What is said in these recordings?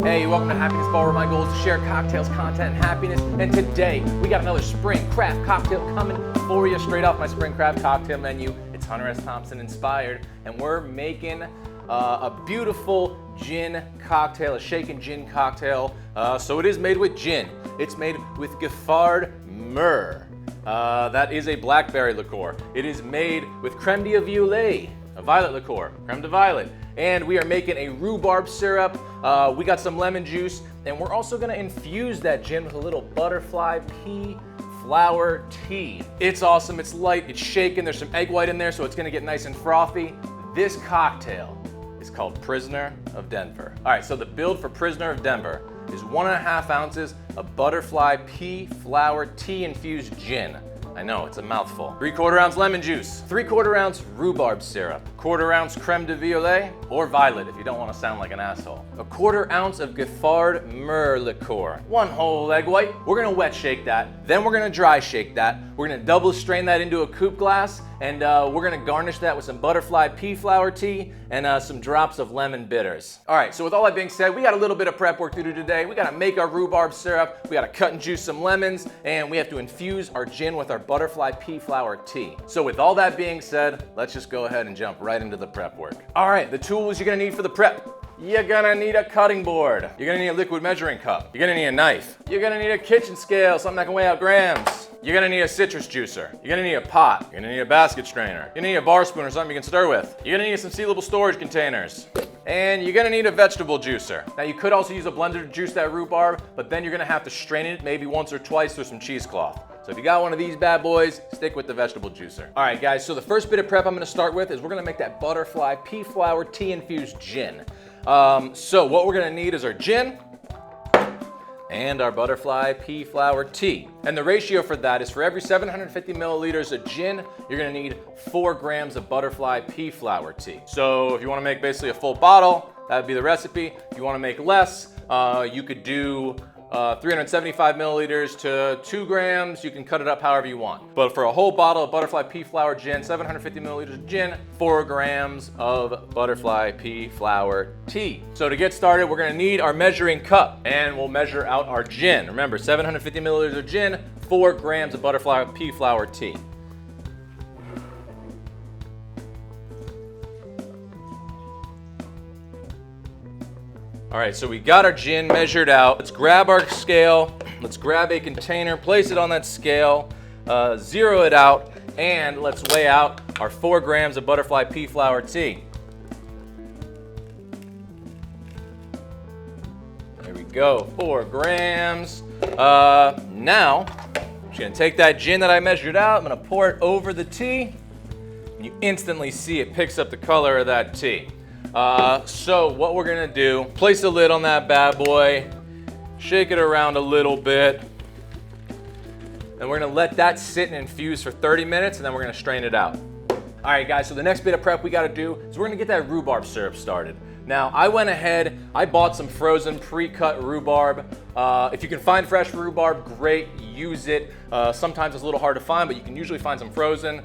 Hey, welcome to Happiness Bar, where my goal is to share cocktails, content, and happiness. And today, we got another spring craft cocktail coming for you straight off my spring craft cocktail menu. It's Hunter S. Thompson inspired, and we're making a beautiful gin cocktail, a shaken gin cocktail. So it is made with gin. It's made with Giffard Mure. That is a Blackberry liqueur. It is made with Creme de Violet, a violet liqueur, Creme de Violet. And we are making a rhubarb syrup. We got some lemon juice, and we're also gonna infuse that gin with a little Butterfly Pea Flower tea. It's awesome, it's light, it's shaken, there's some egg white in there, so it's gonna get nice and frothy. This cocktail is called Prisoner of Denver. All right, so the build for Prisoner of Denver is 1.5 ounces of Butterfly Pea Flower tea infused gin. I know, it's a mouthful. 3/4 ounce lemon juice, 3/4 ounce rhubarb syrup, 1/4 ounce Creme de Violet, or Violet if you don't want to sound like an asshole. 1/4 ounce of Giffard Mure liqueur, 1 whole egg white. We're gonna wet shake that, then we're gonna dry shake that. We're gonna double strain that into a coupe glass, and we're gonna garnish that with some Butterfly Pea Flower tea and some drops of lemon bitters. All right, so with all that being said, we got a little bit of prep work to do today. We gotta make our rhubarb syrup, we gotta cut and juice some lemons, and we have to infuse our gin with our Butterfly Pea Flower tea. So with all that being said, let's just go ahead and jump right into the prep work. All right, the tools you're gonna need for the prep. You're gonna need a cutting board. You're gonna need a liquid measuring cup. You're gonna need a knife. You're gonna need a kitchen scale, something that can weigh out grams. You're gonna need a citrus juicer. You're gonna need a pot. You're gonna need a basket strainer. You're gonna need a bar spoon or something you can stir with. You're gonna need some sealable storage containers. And you're gonna need a vegetable juicer. Now you could also use a blender to juice that rhubarb, but then you're gonna have to strain it maybe once or twice through some cheesecloth. So if you got one of these bad boys, stick with the vegetable juicer. All right guys, so the first bit of prep I'm gonna start with is we're gonna make that Butterfly Pea Flower tea infused gin. So what we're gonna need is our gin and our Butterfly Pea Flower tea. And the ratio for that is for every 750 milliliters of gin, you're gonna need 4 grams of Butterfly Pea Flower tea. So if you wanna make basically a full bottle, that would be the recipe. If you wanna make less, you could do 375 milliliters to 2 grams. You can cut it up however you want. But for a whole bottle of Butterfly Pea Flower gin, 750 milliliters of gin, 4 grams of Butterfly Pea Flower tea. So to get started, we're gonna need our measuring cup, and we'll measure out our gin. Remember, 750 milliliters of gin, 4 grams of Butterfly Pea Flower tea. All right, so we got our gin measured out. Let's grab our scale. Let's grab a container, place it on that scale, zero it out, and let's weigh out our 4 grams of Butterfly Pea Flower tea. There we go, 4 grams. Now, I'm just gonna take that gin that I measured out, I'm gonna pour it over the tea, and you instantly see it picks up the color of that tea. So what we're gonna do, place the lid on that bad boy, shake it around a little bit, and we're gonna let that sit and infuse for 30 minutes, and then we're gonna strain it out. All right guys, so the next bit of prep we gotta do is we're gonna get that rhubarb syrup started. Now, I went ahead, I bought some frozen pre-cut rhubarb. If you can find fresh rhubarb, great, use it. Sometimes it's a little hard to find, but you can usually find some frozen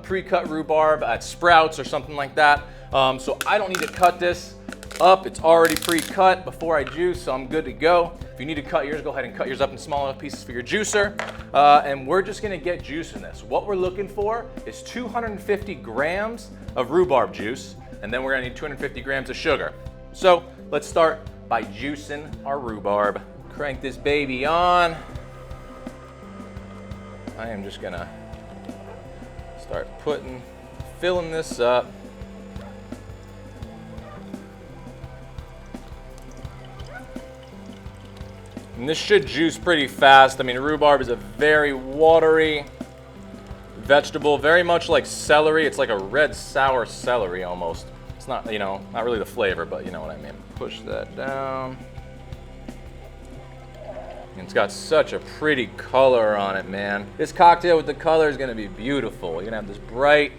pre-cut rhubarb at Sprouts or something like that. So I don't need to cut this up. It's already pre-cut before I juice, so I'm good to go. If you need to cut yours, go ahead and cut yours up in small enough pieces for your juicer. And we're just gonna get juice in this. What we're looking for is 250 grams of rhubarb juice, and then we're gonna need 250 grams of sugar. So let's start by juicing our rhubarb. Crank this baby on. I am just gonna start filling this up. And this should juice pretty fast. I mean, rhubarb is a very watery vegetable, very much like celery. It's like a red sour celery almost. It's not, you know, not really the flavor, but you know what I mean. Push that down. And it's got such a pretty color on it, man. This cocktail with the color is gonna be beautiful. You're gonna have this bright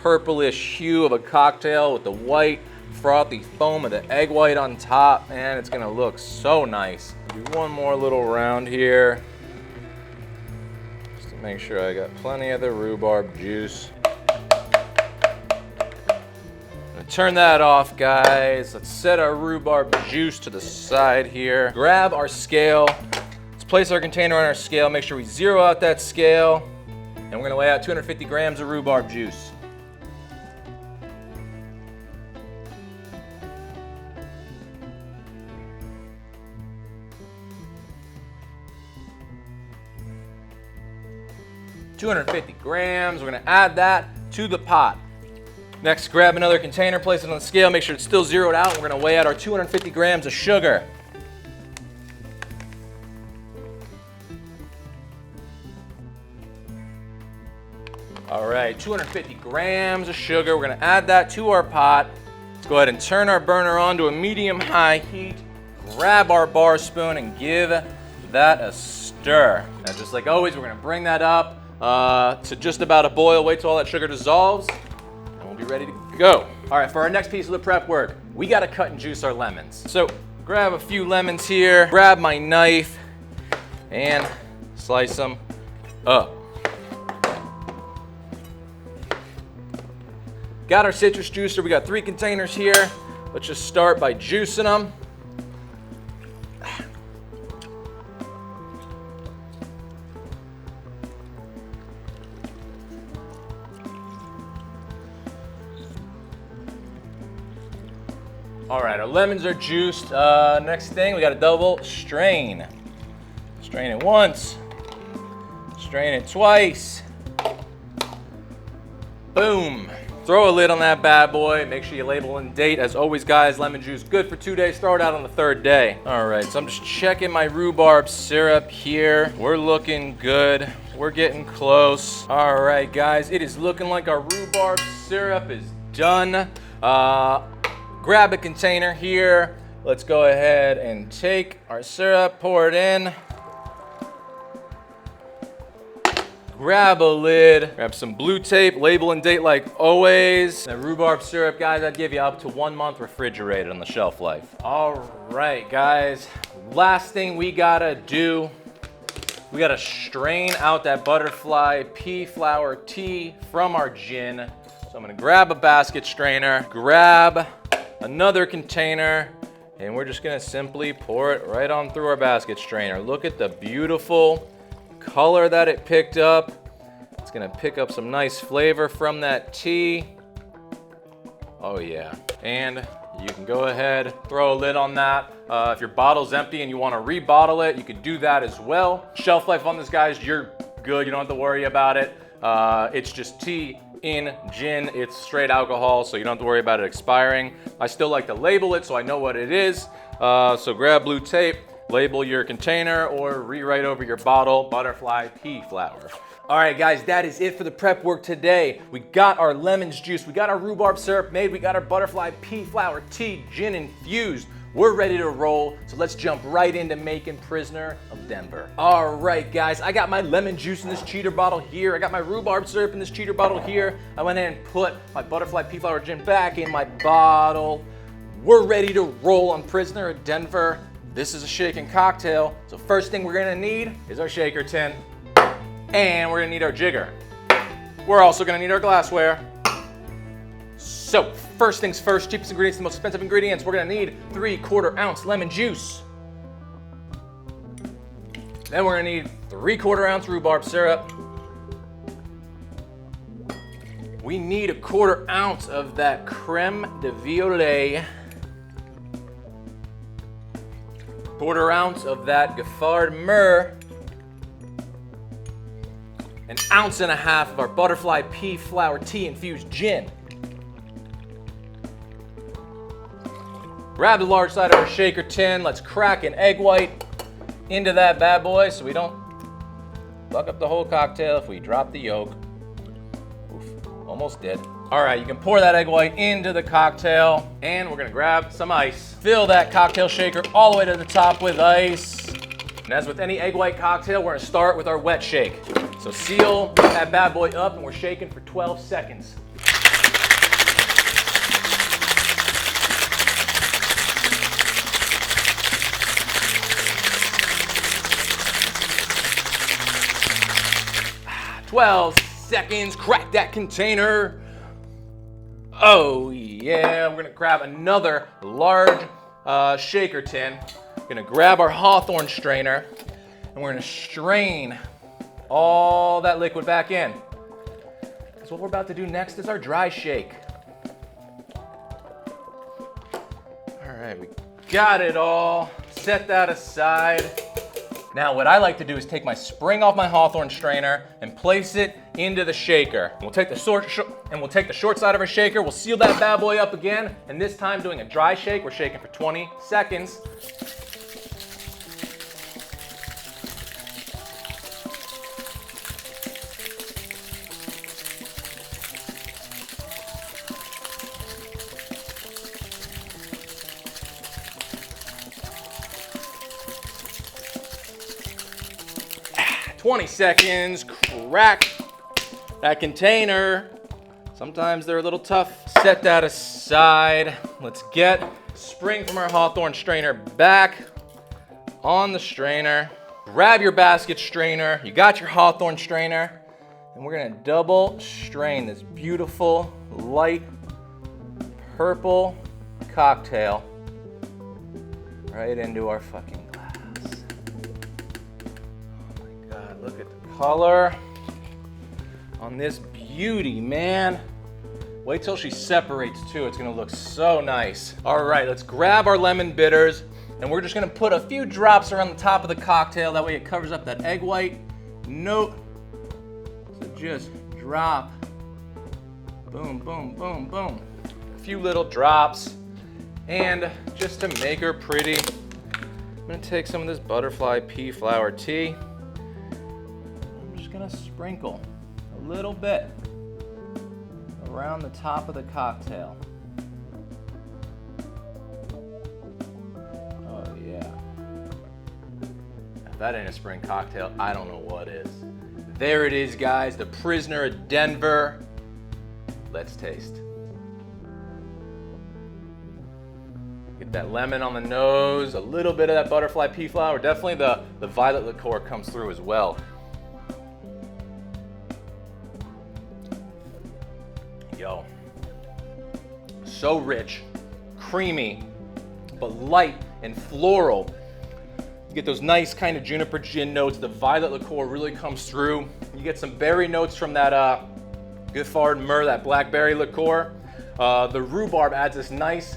purplish hue of a cocktail with the white frothy foam of the egg white on top. Man, it's gonna look so nice. Do one more little round here, just to make sure I got plenty of the rhubarb juice. I'm gonna turn that off, guys. Let's set our rhubarb juice to the side here. Grab our scale. Let's place our container on our scale. Make sure we zero out that scale. And we're gonna weigh out 250 grams of rhubarb juice. $250 grams. We're gonna add that to the pot. Next, grab another container, place it on the scale, make sure it's still zeroed out. We're gonna weigh out our 250 grams of sugar. All right, 250 grams of sugar. We're gonna add that to our pot. Let's go ahead and turn our burner on to a medium-high heat. Grab our bar spoon and give that a stir. Now, just like always, we're gonna bring that up to just about a boil. Wait till all that sugar dissolves, and we'll be ready to go. All right, for our next piece of the prep work, we gotta cut and juice our lemons. So grab a few lemons here, grab my knife, and slice them up. Got our citrus juicer. We got 3 containers here. Let's just start by juicing them. All right, our lemons are juiced. Next thing, we got a double strain. Strain it once, strain it twice. Boom. Throw a lid on that bad boy. Make sure you label and date. As always, guys, lemon juice good for 2 days. Throw it out on the 3rd day. All right, so I'm just checking my rhubarb syrup here. We're looking good. We're getting close. All right, guys, it is looking like our rhubarb syrup is done. Grab a container here. Let's go ahead and take our syrup, pour it in. Grab a lid, grab some blue tape, label and date like always. The rhubarb syrup, guys, I'd give you up to 1 month refrigerated on the shelf life. All right, guys, last thing we gotta do, we gotta strain out that butterfly pea flower tea from our gin. So I'm gonna grab a basket strainer, grab another container, and we're just gonna simply pour it right on through our basket strainer. Look at the beautiful color that it picked up. It's gonna pick up some nice flavor from that tea. Oh yeah. And you can go ahead, throw a lid on that. If your bottle's empty and you wanna rebottle it, you can do that as well. Shelf life on this, guys, you're good. You don't have to worry about it. It's just tea in gin. It's straight alcohol, so you don't have to worry about it expiring. I still like to label it so I know what it is. So grab blue tape, label your container, or rewrite over your bottle, Butterfly Pea Flower. All right, guys, that is it for the prep work today. We got our lemons juice, we got our rhubarb syrup made, we got our Butterfly Pea Flower tea, gin infused. We're ready to roll, so let's jump right into making Prisoner of Denver. All right, guys, I got my lemon juice in this cheater bottle here. I got my rhubarb syrup in this cheater bottle here. I went ahead and put my Butterfly Pea Flower gin back in my bottle. We're ready to roll on Prisoner of Denver. This is a shaken cocktail, so first thing we're gonna need is our shaker tin, and we're gonna need our jigger. We're also gonna need our glassware. So first things first, cheapest ingredients, the most expensive ingredients. We're gonna need 3/4 ounce lemon juice. Then we're gonna need 3/4 ounce rhubarb syrup. We need 1/4 ounce of that Creme de Violet. 1/4 ounce of that Giffard Mure. 1.5 ounces of our Butterfly Pea Flower tea infused gin. Grab the large side of our shaker tin. Let's crack an egg white into that bad boy so we don't fuck up the whole cocktail if we drop the yolk. Oof, almost did. All right, you can pour that egg white into the cocktail, and we're gonna grab some ice. Fill that cocktail shaker all the way to the top with ice. And as with any egg white cocktail, we're gonna start with our wet shake. So seal that bad boy up, and we're shaking for 12 seconds. "12 seconds, crack that container." Oh yeah, we're gonna grab another large shaker tin. We're gonna grab our Hawthorne strainer and we're gonna strain all that liquid back in. Because what we're about to do next is our dry shake. All right, we got it all. Set that aside. Now what I like to do is take my spring off my Hawthorne strainer and place it into the shaker. We'll take the short side of our shaker, we'll seal that bad boy up again, and this time doing a dry shake, we're shaking for 20 seconds. "20 seconds, crack that container." Sometimes they're a little tough. Set that aside. Let's get spring from our Hawthorne strainer back on the strainer. Grab your basket strainer. You got your Hawthorne strainer. And we're gonna double strain this beautiful, light purple cocktail right into our fucking glass. Oh my God, look at the color on this beauty, man. Wait till she separates too, it's gonna look so nice. All right, let's grab our lemon bitters and we're just gonna put a few drops around the top of the cocktail, that way it covers up that egg white note. So just drop, boom, boom, boom, boom. A few little drops, and just to make her pretty, I'm gonna take some of this Butterfly Pea Flower tea. I'm just gonna sprinkle a little bit around the top of the cocktail. Oh yeah. If that ain't a spring cocktail, I don't know what is. There it is, guys, the Prisoner of Denver. Let's taste. Get that lemon on the nose, a little bit of that Butterfly Pea Flower. Definitely the violet liqueur comes through as well. Yo, so rich, creamy, but light and floral. You get those nice kind of juniper gin notes. The violet liqueur really comes through. You get some berry notes from that Giffard Mure, that Blackberry liqueur. The rhubarb adds this nice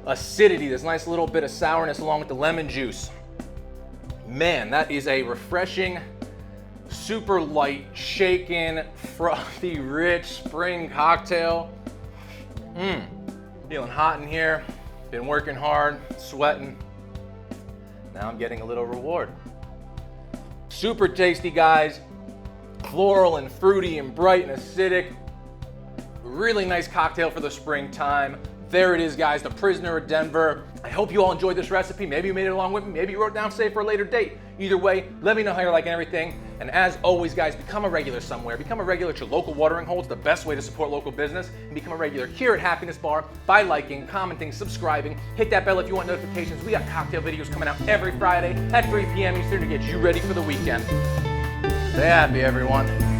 acidity, this nice little bit of sourness along with the lemon juice. Man, that is a refreshing, super light, shaken, frothy, rich spring cocktail. Feeling hot in here, been working hard, sweating. Now I'm getting a little reward. Super tasty, guys. Floral and fruity and bright and acidic. Really nice cocktail for the springtime. There it is, guys, the Prisoner of Denver. I hope you all enjoyed this recipe. Maybe you made it along with me. Maybe you wrote it down, save for a later date. Either way, let me know how you're liking everything. And as always, guys, become a regular somewhere. Become a regular at your local watering hole. It's the best way to support local business. And become a regular here at Happiness Bar by liking, commenting, subscribing. Hit that bell if you want notifications. We got cocktail videos coming out every Friday at 3 p.m. Eastern to get you ready for the weekend. Stay happy, everyone.